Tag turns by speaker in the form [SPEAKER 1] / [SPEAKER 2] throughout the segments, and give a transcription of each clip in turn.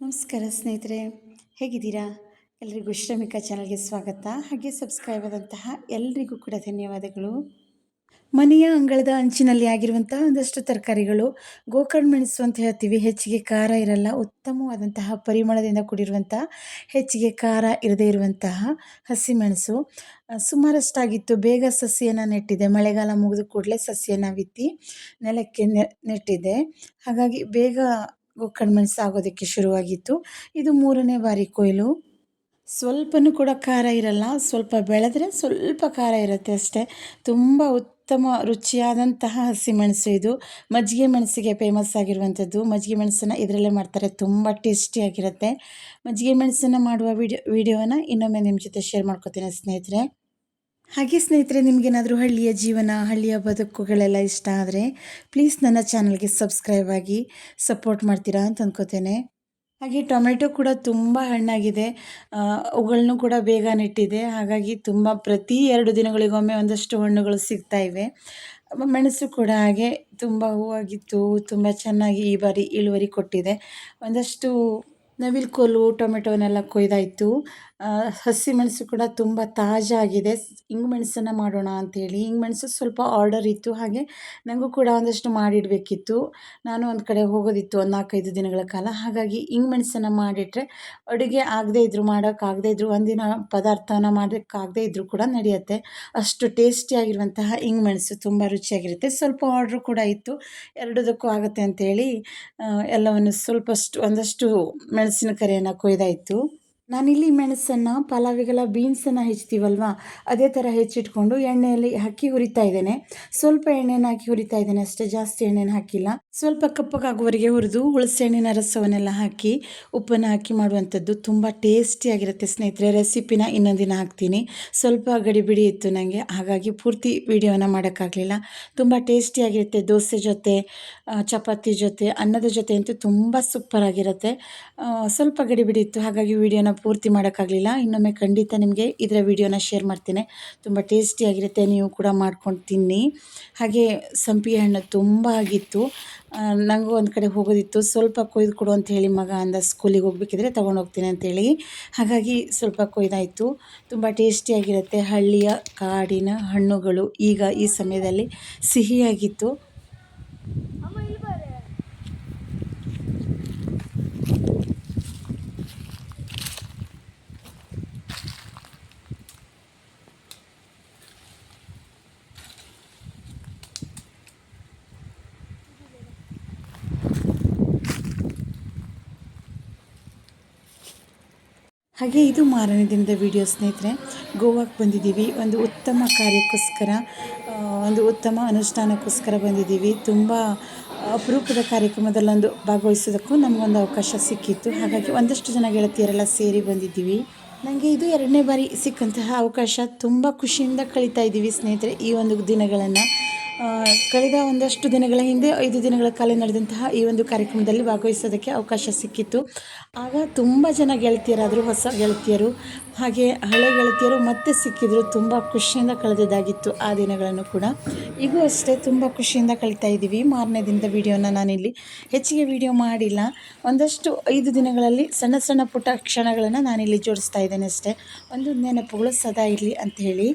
[SPEAKER 1] ನಮಸ್ಕಾರ ಸ್ನೇಹಿತರೆ, ಹೇಗಿದ್ದೀರಾ? ಎಲ್ರಿಗೂ ಶ್ರಮಿಕ ಚಾನಲ್ಗೆ ಸ್ವಾಗತ. ಹಾಗೆ ಸಬ್ಸ್ಕ್ರೈಬ್ ಆದಂತಹ ಎಲ್ರಿಗೂ ಕೂಡ ಧನ್ಯವಾದಗಳು. ಮನೆಯ ಅಂಗಳದ ಅಂಚಿನಲ್ಲಿ ಆಗಿರುವಂಥ ಒಂದಷ್ಟು ತರಕಾರಿಗಳು, ಗೋಕರ್ಣ ಮೆಣಸು ಅಂತ ಹೇಳ್ತೀವಿ. ಹೆಚ್ಚಿಗೆ ಖಾರ ಇರಲ್ಲ, ಉತ್ತಮವಾದಂತಹ ಪರಿಮಳದಿಂದ ಕೂಡಿರುವಂಥ, ಹೆಚ್ಚಿಗೆ ಖಾರ ಇರದೇ ಇರುವಂತಹ ಹಸಿಮೆಣಸು ಸುಮಾರಷ್ಟಾಗಿತ್ತು. ಬೇಗ ಸಸಿಯನ್ನು ನೆಟ್ಟಿದೆ. ಮಳೆಗಾಲ ಮುಗಿದ ಕೂಡಲೇ ಸಸಿಯನ್ನು ಬಿತ್ತಿ ನೆಲಕ್ಕೆ ನೆಟ್ಟಿದ್ದೆ. ಹಾಗಾಗಿ ಬೇಗ ಗೋಕರ್ಣ ಮೆಣಸು ಆಗೋದಕ್ಕೆ ಶುರುವಾಗಿತ್ತು. ಇದು 3ನೇ ಬಾರಿ ಕೊಯ್ಲು. ಸ್ವಲ್ಪನೂ ಕೂಡ ಖಾರ ಇರಲ್ಲ. ಸ್ವಲ್ಪ ಬೆಳೆದ್ರೆ ಸ್ವಲ್ಪ ಖಾರ ಇರುತ್ತೆ ಅಷ್ಟೇ. ತುಂಬ ಉತ್ತಮ ರುಚಿಯಾದಂತಹ ಹಸಿಮೆಣಸು ಇದು. ಮಜ್ಜಿಗೆ ಮೆಣಸಿಗೆ ಫೇಮಸ್ ಆಗಿರುವಂಥದ್ದು. ಮಜ್ಜಿಗೆ ಮೆಣಸನ್ನು ಇದರಲ್ಲೇ ಮಾಡ್ತಾರೆ, ತುಂಬ ಟೇಸ್ಟಿಯಾಗಿರುತ್ತೆ. ಮಜ್ಜಿಗೆ ಮೆಣಸನ್ನು ಮಾಡುವ ವಿಡಿಯೋವನ್ನು ಇನ್ನೊಮ್ಮೆ ನಿಮ್ಮ ಜೊತೆ ಶೇರ್ ಮಾಡ್ಕೊತೀನಿ ಸ್ನೇಹಿತರೆ. ಹಾಗೆ ಸ್ನೇಹಿತರೆ, ನಿಮಗೇನಾದರೂ ಹಳ್ಳಿಯ ಜೀವನ, ಹಳ್ಳಿಯ ಬದುಕುಗಳೆಲ್ಲ ಇಷ್ಟ ಆದರೆ ಪ್ಲೀಸ್ ನನ್ನ ಚಾನಲ್ಗೆ ಸಬ್ಸ್ಕ್ರೈಬ್ ಆಗಿ ಸಪೋರ್ಟ್ ಮಾಡ್ತೀರಾ ಅಂತ ಅಂದ್ಕೋತೇನೆ. ಹಾಗೆ ಟೊಮೆಟೊ ಕೂಡ ತುಂಬ ಹಣ್ಣಾಗಿದೆ. ಅವುಗಳನ್ನು ಕೂಡ ಬೇಗ ನೆಟ್ಟಿದೆ. ಹಾಗಾಗಿ ಪ್ರತಿ 2 ದಿನಗಳಿಗೊಮ್ಮೆ ಒಂದಷ್ಟು ಹಣ್ಣುಗಳು ಸಿಗ್ತಾ ಇವೆ. ಮೆಣಸು ಕೂಡ ಹಾಗೆ ತುಂಬ ಹೂವಾಗಿತ್ತು. ತುಂಬ ಚೆನ್ನಾಗಿ ಈ ಬಾರಿ ಇಳುವರಿ ಕೊಟ್ಟಿದೆ. ಒಂದಷ್ಟು ನವಿಲುಕೋಲು ಟೊಮೆಟೊನೆಲ್ಲ ಕೊಯ್ದಾಯಿತು. ಹಸಿಮೆಣಸು ಕೂಡ ತುಂಬ ತಾಜಾ ಆಗಿದೆ. ಮೆಣಸನ್ನು ಮಾಡೋಣ ಅಂಥೇಳಿ ಮೆಣಸು ಸ್ವಲ್ಪ ಆರ್ಡರ್ ಇತ್ತು. ಹಾಗೆ ನನಗೂ ಕೂಡ ಒಂದಷ್ಟು ಮಾಡಿಡಬೇಕಿತ್ತು. ನಾನು ಒಂದು ಕಡೆ ಹೋಗೋದಿತ್ತು ಒಂದು 4-5 ದಿನಗಳ ಕಾಲ. ಹಾಗಾಗಿ ಮೆಣಸನ್ನು ಮಾಡಿಟ್ರೆ ಅಡುಗೆ ಮಾಡೋಕ್ಕಾಗದೇ ಇದ್ದರೂ ಒಂದಿನ ಪದಾರ್ಥನ ಮಾಡೋಕ್ಕಾಗದೇ ಇದ್ದರೂ ಕೂಡ ನಡೆಯುತ್ತೆ. ಅಷ್ಟು ಟೇಸ್ಟಿಯಾಗಿರುವಂತಹ ಮೆಣಸು ತುಂಬ ರುಚಿಯಾಗಿರುತ್ತೆ. ಸ್ವಲ್ಪ ಆರ್ಡ್ರು ಕೂಡ ಇತ್ತು. ಎರಡದಕ್ಕೂ ಆಗುತ್ತೆ ಅಂಥೇಳಿ ಎಲ್ಲವನ್ನು ಒಂದಷ್ಟು ಮೆಣಸಿನಕಾಯಿಯನ್ನು ಕೊಯ್ದಾಯಿತು. ನಾನಿಲ್ಲಿ ಮೆಣಸನ್ನು ಪಲಾವಿಗೆಲ್ಲ ಬೀನ್ಸನ್ನು ಹೆಚ್ಚುತ್ತೀವಲ್ವ, ಅದೇ ಥರ ಹೆಚ್ಚಿಟ್ಕೊಂಡು ಎಣ್ಣೆಯಲ್ಲಿ ಹಾಕಿ ಹುರಿತಾ ಇದ್ದೇನೆ. ಸ್ವಲ್ಪ ಎಣ್ಣೆನ ಹಾಕಿ ಹುರಿತಾ ಇದ್ದೇನೆ ಅಷ್ಟೇ, ಜಾಸ್ತಿ ಎಣ್ಣೆನ ಹಾಕಿಲ್ಲ. ಸ್ವಲ್ಪ ಕಪ್ಪಗಾಗುವವರೆಗೆ ಹುರಿದು ಹುಣಸೆಹಣ್ಣಿನ ರಸವನ್ನೆಲ್ಲ ಹಾಕಿ ಉಪ್ಪನ್ನು ಹಾಕಿ ಮಾಡುವಂಥದ್ದು ತುಂಬ ಟೇಸ್ಟಿಯಾಗಿರುತ್ತೆ ಸ್ನೇಹಿತರೆ. ರೆಸಿಪಿನ ಇನ್ನೊಂದು ದಿನ ಹಾಕ್ತೀನಿ. ಸ್ವಲ್ಪ ಗಡಿಬಿಡಿ ಇತ್ತು ನನಗೆ, ಹಾಗಾಗಿ ಪೂರ್ತಿ ವಿಡಿಯೋನ ಮಾಡೋಕ್ಕಾಗಲಿಲ್ಲ. ತುಂಬ ಟೇಸ್ಟಿಯಾಗಿರುತ್ತೆ. ದೋಸೆ ಜೊತೆ, ಚಪಾತಿ ಜೊತೆ, ಅನ್ನದ ಜೊತೆ ಅಂತೂ ತುಂಬ ಸೂಪರಾಗಿರುತ್ತೆ. ಸ್ವಲ್ಪ ಗಡಿಬಿಡಿ ಇತ್ತು, ಹಾಗಾಗಿ ವಿಡಿಯೋನ ಪೂರ್ತಿ ಮಾಡೋಕ್ಕಾಗಲಿಲ್ಲ. ಇನ್ನೊಮ್ಮೆ ಖಂಡಿತ ನಿಮಗೆ ಇದರ ವಿಡಿಯೋನ ಶೇರ್ ಮಾಡ್ತೇನೆ. ತುಂಬ ಟೇಸ್ಟಿಯಾಗಿರುತ್ತೆ, ನೀವು ಕೂಡ ಮಾಡ್ಕೊಂಡು ತಿನ್ನಿ. ಹಾಗೆ ಸಂಪಿಗೆ ಹಣ್ಣು ತುಂಬ ಆಗಿತ್ತು. ನನಗೂ ಒಂದು ಕಡೆ ಹೋಗೋದಿತ್ತು. ಸ್ವಲ್ಪ ಕೊಯ್ದು ಕೊಡು ಅಂತ ಹೇಳಿ ಮಗ ಅಂದ, ಸ್ಕೂಲಿಗೆ ಹೋಗ್ಬೇಕಿದ್ರೆ ತೊಗೊಂಡೋಗ್ತೀನಿ ಅಂತೇಳಿ. ಹಾಗಾಗಿ ಸ್ವಲ್ಪ ಕೊಯ್ದಾಯಿತು. ತುಂಬ ಟೇಸ್ಟಿಯಾಗಿರುತ್ತೆ. ಹಳ್ಳಿಯ ಕಾಡಿನ ಹಣ್ಣುಗಳು ಈಗ ಈ ಸಮಯದಲ್ಲಿ ಸಿಹಿಯಾಗಿತ್ತು. ಹಾಗೆ ಇದು ಮಾರನೇ ದಿನದ ವಿಡಿಯೋ ಸ್ನೇಹಿತರೆ. ಗೋವಾಕ್ಕೆ ಬಂದಿದ್ದೀವಿ. ಒಂದು ಉತ್ತಮ ಕಾರ್ಯಕ್ಕೋಸ್ಕರ, ಒಂದು ಉತ್ತಮ ಅನುಷ್ಠಾನಕ್ಕೋಸ್ಕರ ಬಂದಿದ್ದೀವಿ. ತುಂಬ ಅಪರೂಪದ ಕಾರ್ಯಕ್ರಮದಲ್ಲೊಂದು ಭಾಗವಹಿಸೋದಕ್ಕೂ ನಮಗೊಂದು ಅವಕಾಶ ಸಿಕ್ಕಿತ್ತು. ಹಾಗಾಗಿ ಒಂದಷ್ಟು ಜನ ಗೆಳತಿಯರೆಲ್ಲ ಸೇರಿ ಬಂದಿದ್ದೀವಿ. ನನಗೆ ಇದು 2ನೇ ಬಾರಿ ಸಿಕ್ಕಂತಹ ಅವಕಾಶ. ತುಂಬ ಖುಷಿಯಿಂದ ಕಳೀತಾ ಇದ್ದೀವಿ ಸ್ನೇಹಿತರೆ ಈ ಒಂದು ದಿನಗಳನ್ನು. ಕಳೆದ ಒಂದಷ್ಟು ದಿನಗಳ ಹಿಂದೆ 5 ದಿನಗಳ ಕಾಲ ನಡೆದಂತಹ ಈ ಒಂದು ಕಾರ್ಯಕ್ರಮದಲ್ಲಿ ಭಾಗವಹಿಸೋದಕ್ಕೆ ಅವಕಾಶ ಸಿಕ್ಕಿತ್ತು. ಆಗ ತುಂಬ ಜನ ಗೆಳತಿಯರಾದರು, ಹೊಸ ಗೆಳತಿಯರು, ಹಾಗೆ ಹಳೆ ಗೆಳತಿಯರು ಮತ್ತೆ ಸಿಕ್ಕಿದ್ರು. ತುಂಬ ಖುಷಿಯಿಂದ ಕಳೆದಿದ್ದಾಗಿತ್ತು ಆ ದಿನಗಳನ್ನು ಕೂಡ. ಈಗೂ ಅಷ್ಟೇ ತುಂಬ ಖುಷಿಯಿಂದ ಕಳೀತಾ ಇದ್ದೀವಿ. ಮಾರನೇ ದಿನದ ವಿಡಿಯೋನ ನಾನಿಲ್ಲಿ ಹೆಚ್ಚಿಗೆ ವಿಡಿಯೋ ಮಾಡಿಲ್ಲ. ಒಂದಷ್ಟು 5 ದಿನಗಳಲ್ಲಿ ಸಣ್ಣ ಸಣ್ಣ ಪುಟ್ಟ ಕ್ಷಣಗಳನ್ನು ನಾನಿಲ್ಲಿ ಜೋಡಿಸ್ತಾ ಇದ್ದೇನೆ ಅಷ್ಟೇ. ಒಂದು ನೆನಪುಗಳು ಸದಾ ಇರಲಿ ಅಂತ ಹೇಳಿ.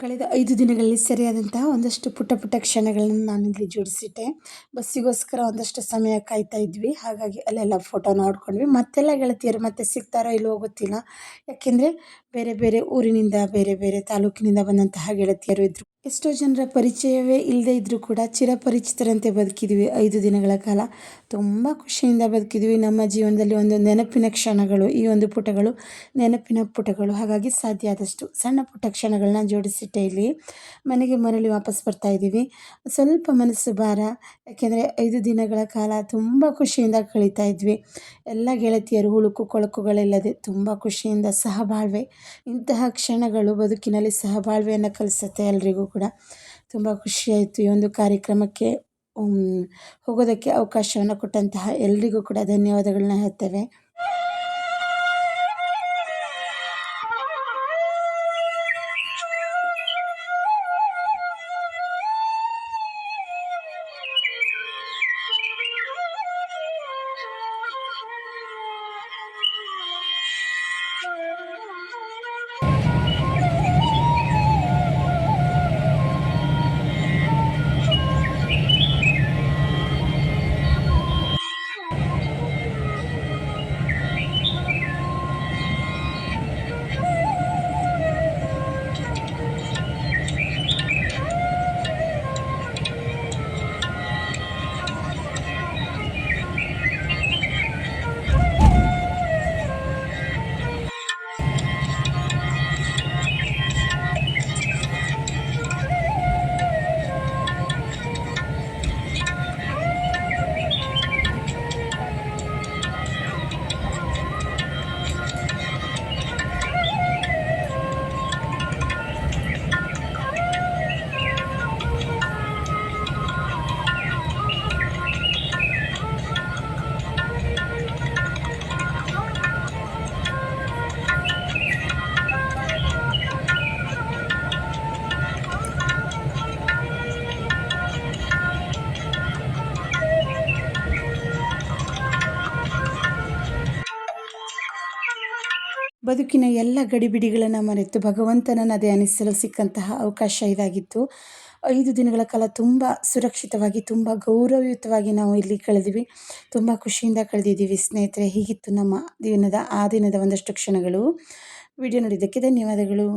[SPEAKER 1] ಕಳೆದ 5 ದಿನಗಳಲ್ಲಿ ಸೆರೆಯಾದಂತಹ ಒಂದಷ್ಟು ಪುಟ್ಟ ಪುಟ್ಟ ಕ್ಷಣಗಳನ್ನು ನಾನಿಲ್ಲಿ ಜೋಡಿಸಿಟ್ಟೆ. ಬಸ್ಸಿಗೋಸ್ಕರ ಒಂದಷ್ಟು ಸಮಯ ಕಾಯ್ತಾ ಇದ್ವಿ. ಹಾಗಾಗಿ ಅಲ್ಲೆಲ್ಲ ಫೋಟೋ ನೋಡ್ಕೊಂಡ್ವಿ. ಮತ್ತೆಲ್ಲ ಗೆಳತಿಯರು ಮತ್ತೆ ಸಿಗ್ತಾರೋ ಇಲ್ವೋ ಗೊತ್ತಿಲ್ಲ. ಯಾಕೆಂದರೆ ಬೇರೆ ಬೇರೆ ಊರಿನಿಂದ, ಬೇರೆ ಬೇರೆ ತಾಲೂಕಿನಿಂದ ಬಂದಂತಹ ಗೆಳತಿಯರು ಇದ್ದರು. ಎಷ್ಟೋ ಜನರ ಪರಿಚಯವೇ ಇಲ್ಲದೇ ಇದ್ದರೂ ಕೂಡ ಚಿರಪರಿಚಿತರಂತೆ ಬದುಕಿದ್ವಿ 5 ದಿನಗಳ ಕಾಲ. ತುಂಬ ಖುಷಿಯಿಂದ ಬದುಕಿದ್ವಿ. ನಮ್ಮ ಜೀವನದಲ್ಲಿ ಒಂದು ನೆನಪಿನ ಕ್ಷಣಗಳು, ಈ ಒಂದು ಪುಟಗಳು ನೆನಪಿನ ಪುಟಗಳು. ಹಾಗಾಗಿ ಸಾಧ್ಯ ಆದಷ್ಟು ಸಣ್ಣ ಪುಟ್ಟ ಕ್ಷಣಗಳನ್ನ ಜೋಡಿಸಿಟ್ಟೆ ಇಲ್ಲಿ. ಮನೆಗೆ ಮರಳಿ ವಾಪಸ್ ಬರ್ತಾ ಇದ್ದೀವಿ. ಸ್ವಲ್ಪ ಮನಸ್ಸು ಭಾರ, ಯಾಕೆಂದರೆ 5 ದಿನಗಳ ಕಾಲ ತುಂಬ ಖುಷಿಯಿಂದ ಕಳೀತಾ ಇದ್ವಿ. ಎಲ್ಲ ಗೆಳತಿಯರು ಹುಳುಕು ಕೊಳಕುಗಳಿಲ್ಲದೆ ತುಂಬ ಖುಷಿಯಿಂದ ಸಹಬಾಳ್ವೆ. ಇಂತಹ ಕ್ಷಣಗಳು ಬದುಕಿನಲ್ಲಿ ಸಹಬಾಳ್ವೆಯನ್ನು ಕಲಿಸುತ್ತೆ ಎಲ್ರಿಗೂ ಕೂಡ. ತುಂಬ ಖುಷಿಯಾಯಿತು ಈ ಒಂದು ಕಾರ್ಯಕ್ರಮಕ್ಕೆ ಹೋಗೋದಕ್ಕೆ ಅವಕಾಶವನ್ನು ಕೊಟ್ಟಂತಹ ಎಲ್ರಿಗೂ ಕೂಡ ಧನ್ಯವಾದಗಳನ್ನ ಹೇಳ್ತೇವೆ. ಬದುಕಿನ ಎಲ್ಲ ಗಡಿಬಿಡಿಗಳನ್ನು ಮರೆತು ಭಗವಂತನನ್ನು ಧ್ಯಾನಿಸಲು ಸಿಕ್ಕಂತಹ ಅವಕಾಶ ಇದಾಗಿತ್ತು. 5 ದಿನಗಳ ಕಾಲ ತುಂಬ ಸುರಕ್ಷಿತವಾಗಿ, ತುಂಬ ಗೌರವಯುತವಾಗಿ ನಾವು ಇಲ್ಲಿ ಕಳೆದ್ವಿ. ತುಂಬ ಖುಷಿಯಿಂದ ಕಳೆದಿದ್ದೀವಿ ಸ್ನೇಹಿತರೆ. ಹೀಗಿತ್ತು ನಮ್ಮ ಆ ದಿನದ ಒಂದಷ್ಟು ಕ್ಷಣಗಳು. ವಿಡಿಯೋ ನೋಡಿದ್ದಕ್ಕೆ ಧನ್ಯವಾದಗಳು.